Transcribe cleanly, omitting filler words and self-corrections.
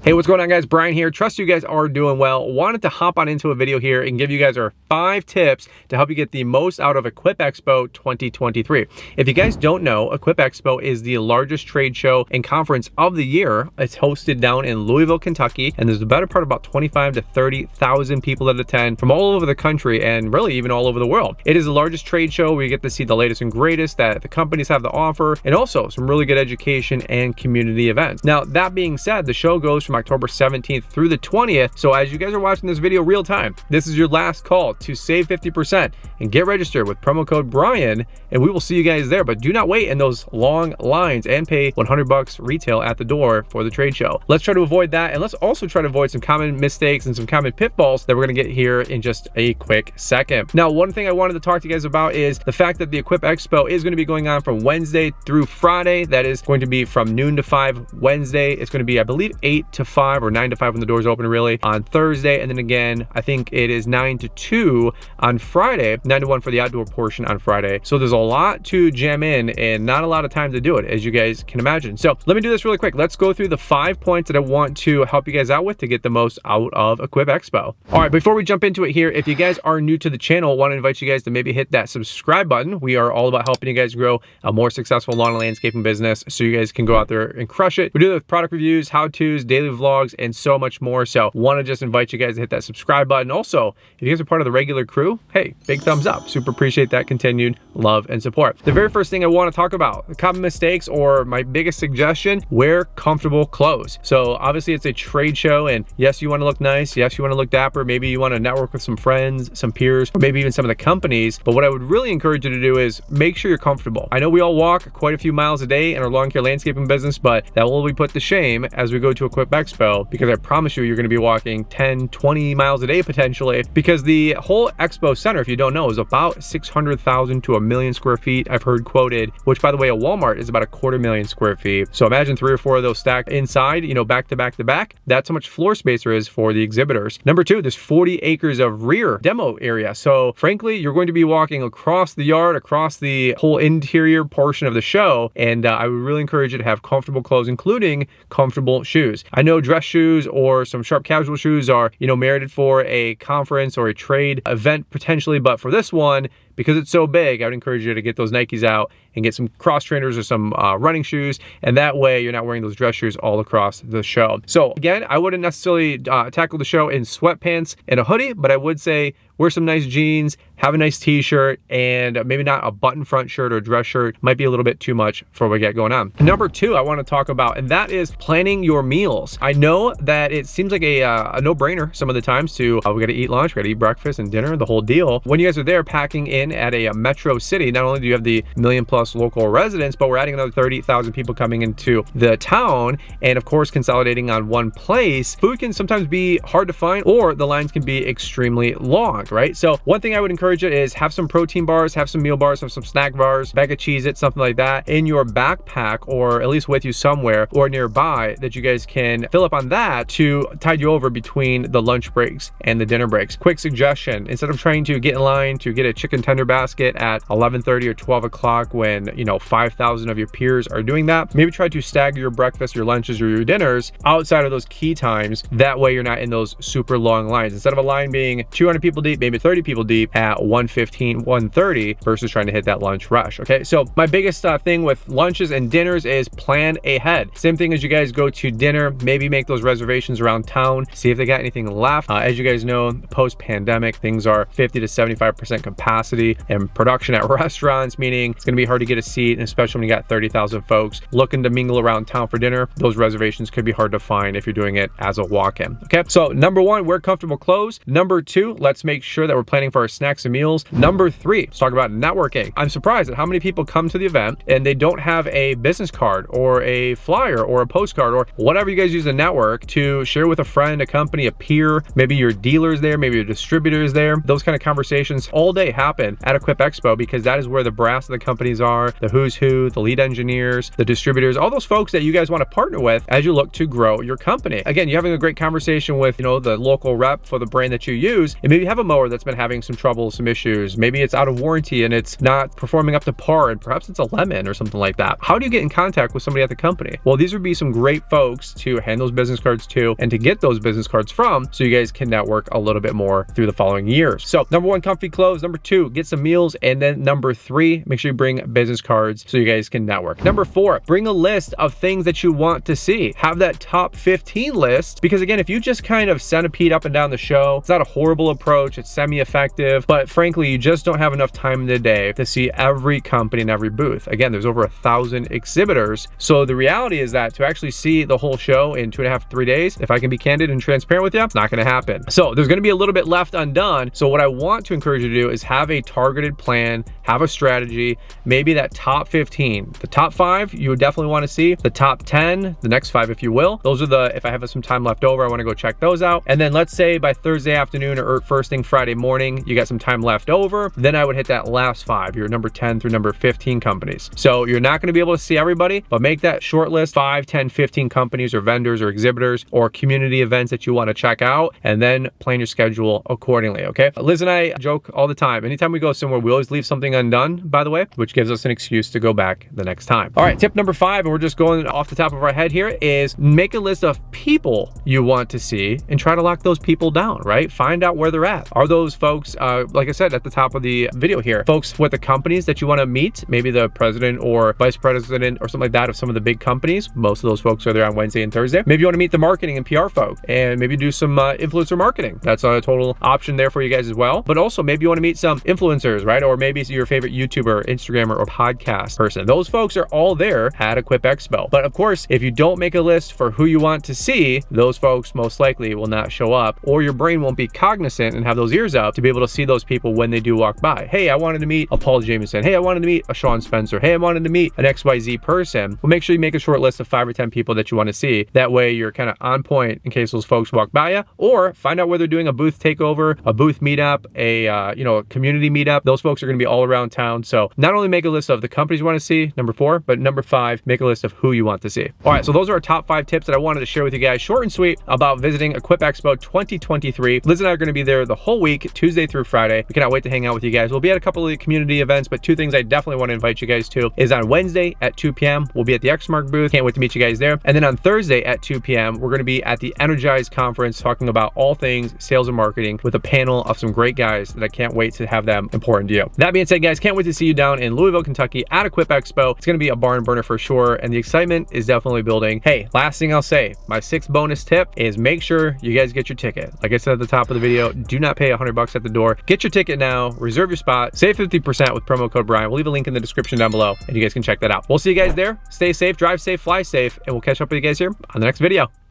Hey, what's going on, guys? Brian here. Trust you guys are doing well. Wanted to hop on into a video here and give you guys our 5 tips to help you get the most out of Equip Expo 2023. If you guys don't know, Equip Expo is the largest trade show and conference of the year. It's hosted down in Louisville, Kentucky, and there's the better part about 25 to 30,000 people that attend from all over the country and really even all over the world. It is the largest trade show where you get to see the latest and greatest that the companies have to offer, and also some really good education and community events. Now, that being said, the show goes from October 17th through the 20th. So as you guys are watching this video real time, this is your last call to save 50% and get registered with promo code Brian, and we will see you guys there. But do not wait in those long lines and pay $100 retail at the door for the trade show. Let's try to avoid that, and let's also try to avoid some common mistakes and some common pitfalls that we're going to get here in just a quick second. Now, one thing I wanted to talk to you guys about is the fact that the Equip Expo is going to be going on from Wednesday through Friday. That is going to be from noon to 5 Wednesday. It's going to be, I believe, 8 to 5 or 9 to 5 when the doors open, really, on Thursday. And then again, I think it is 9 to 2 on Friday, 9 to 1 for the outdoor portion on Friday. So there's a lot to jam in and not a lot of time to do it, as you guys can imagine. So let me do this really quick. Let's go through the 5 points that I want to help you guys out with to get the most out of Equip Expo. All right, before we jump into it here, if you guys are new to the channel, I want to invite you guys to maybe hit that subscribe button. We are all about helping you guys grow a more successful lawn and landscaping business so you guys can go out there and crush it. We do it with product reviews, how-tos, daily vlogs, and so much more. So want to just invite you guys to hit that subscribe button. Also, if you guys are part of the regular crew, hey, big thumbs up. Super appreciate that continued love and support. The very first thing I want to talk about, the common mistakes, or my biggest suggestion, wear comfortable clothes. So obviously it's a trade show, and yes, you want to look nice. Yes, you want to look dapper. Maybe you want to network with some friends, some peers, or maybe even some of the companies. But what I would really encourage you to do is make sure you're comfortable. I know we all walk quite a few miles a day in our lawn care landscaping business, but that will be put to shame as we go to Equip Expo, because I promise you, you're going to be walking 10, 20 miles a day potentially, because the whole expo center, if you don't know, is about 600,000 to 1 million square feet. I've heard quoted, which by the way, a Walmart is about 250,000 square feet. So imagine 3 or 4 of those stacked inside, you know, back to back to back. That's how much floor space there is for the exhibitors. Number 2, there's 40 acres of rear demo area. So frankly, you're going to be walking across the yard, across the whole interior portion of the show. And I would really encourage you to have comfortable clothes, including comfortable shoes. I know dress shoes or some sharp casual shoes are, you know, merited for a conference or a trade event potentially, but for this one, because it's so big, I would encourage you to get those Nikes out and get some cross trainers or some running shoes, and that way you're not wearing those dress shoes all across the show. So again, I wouldn't necessarily tackle the show in sweatpants and a hoodie, but I would say wear some nice jeans, have a nice t-shirt, and maybe not a button front shirt or dress shirt. Might be a little bit too much for what we got going on. Number 2 I want to talk about, and that is planning your meals. I know that it seems like a no-brainer some of the times to, we got to eat lunch, we got to eat breakfast and dinner, the whole deal. When you guys are there packing in at a metro city, not only do you have the 1 million+ local residents, but we're adding another 30,000 people coming into the town, and of course consolidating on one place. Food can sometimes be hard to find, or the lines can be extremely long, right? So one thing I would encourage you is have some protein bars, have some meal bars, have some snack bars, bag of Cheez-Its, something like that in your backpack, or at least with you somewhere or nearby, that you guys can fill up on that to tide you over between the lunch breaks and the dinner breaks. Quick suggestion: instead of trying to get in line to get a chicken tender basket at 11:30 or 12 o'clock when, you know, 5,000 of your peers are doing that, maybe try to stagger your breakfast, your lunches, or your dinners outside of those key times. That way you're not in those super long lines. Instead of a line being 200 people deep, maybe 30 people deep at 1:15, 1:30 versus trying to hit that lunch rush. Okay, so my biggest thing with lunches and dinners is plan ahead. Same thing as you guys go to dinner, maybe make those reservations around town, see if they got anything left. As you guys know, post-pandemic, things are 50 to 75% capacity and production at restaurants, meaning it's gonna be hard to get a seat, and especially when you got 30,000 folks looking to mingle around town for dinner, those reservations could be hard to find if you're doing it as a walk-in. Okay, so number 1, wear comfortable clothes. Number 2, let's make sure that we're planning for our snacks and meals. Number 3, let's talk about networking. I'm surprised at how many people come to the event and they don't have a business card or a flyer or a postcard or whatever you guys use to network to share with a friend, a company, a peer. Maybe your dealer's there, maybe your distributor's there. Those kind of conversations all day happen conversation at Equip Expo, because that is where the brass of the companies are, the who's who, the lead engineers, the distributors, all those folks that you guys want to partner with as you look to grow your company. Again, you're having a great conversation with, the local rep for the brand that you use, and maybe you have a mower that's been having some trouble, some issues. Maybe it's out of warranty and it's not performing up to par, and perhaps it's a lemon or something like that. How do you get in contact with somebody at the company? Well, these would be some great folks to hand those business cards to and to get those business cards from, so you guys can network a little bit more through the following years. So number 1, comfy clothes. Number 2, get some meals. And then number 3, make sure you bring business cards so you guys can network. Number 4, bring a list of things that you want to see. Have that top 15 list, because again, if you just kind of centipede up and down the show, it's not a horrible approach, it's semi-effective, but frankly, you just don't have enough time in the day to see every company and every booth. Again, there's over 1,000 exhibitors. So the reality is that to actually see the whole show in 2.5 to 3 days, if I can be candid and transparent with you, it's not going to happen. So there's going to be a little bit left undone. So what I want to encourage you to do is have a targeted plan, have a strategy, maybe that top 15. The top 5 you would definitely want to see, the top 10, the next 5 if you will. Those are the, if I have some time left over, I want to go check those out. And then let's say by Thursday afternoon or first thing Friday morning, you got some time left over, then I would hit that last 5, your number 10 through number 15 companies. So you're not going to be able to see everybody, but make that short list, 5, 10, 15 companies or vendors or exhibitors or community events that you want to check out, and then plan your schedule accordingly, okay? Liz and I joke all the time. Anytime we go somewhere, we always leave something undone, by the way, which gives us an excuse to go back the next time. All right, tip number 5, and we're just going off the top of our head here, is make a list of people you want to see and try to lock those people down, right? Find out where they're at. Are those folks, like I said at the top of the video here, folks with the companies that you want to meet, maybe the president or vice president or something like that of some of the big companies. Most of those folks are there on Wednesday and Thursday. Maybe you want to meet the marketing and PR folk and maybe do some influencer marketing. That's a total option there for you guys as well. But also maybe you want to meet some influencers, right? Or maybe it's your favorite YouTuber, Instagrammer, or podcast person. Those folks are all there at Equip Expo. But of course, if you don't make a list for who you want to see, those folks most likely will not show up, or your brain won't be cognizant and have those ears up to be able to see those people when they do walk by. Hey, I wanted to meet a Paul Jameson. Hey, I wanted to meet a Sean Spencer. Hey, I wanted to meet an XYZ person. Well, make sure you make a short list of 5 or 10 people that you want to see. That way you're kind of on point in case those folks walk by you, or find out where they're doing a booth takeover, a booth meetup, a community meetup. Those folks are going to be all around town. So not only make a list of the companies you want to see, number 4, but number 5, make a list of who you want to see. All right, so those are our top 5 tips that I wanted to share with you guys, short and sweet, about visiting Equip Expo 2023. Liz and I are going to be there the whole week, Tuesday through Friday. We cannot wait to hang out with you guys. We'll be at a couple of the community events, but 2 things I definitely want to invite you guys to is on Wednesday at 2 p.m. We'll be at the Exmark booth. Can't wait to meet you guys there. And then on Thursday at 2 p.m., we're going to be at the Energize conference talking about all things sales and marketing with a panel of some great guys that I can't wait to have them important to you. That being said, guys, can't wait to see you down in Louisville, Kentucky at Equip Expo. It's going to be a barn burner for sure, and the excitement is definitely building. Hey, last thing I'll say, my 6th bonus tip is make sure you guys get your ticket. Like I said at the top of the video, do not pay $100 at the door. Get your ticket now, reserve your spot, save 50% with promo code Brian. We'll leave a link in the description down below, and you guys can check that out. We'll see you guys there. Stay safe, drive safe, fly safe, and we'll catch up with you guys here on the next video.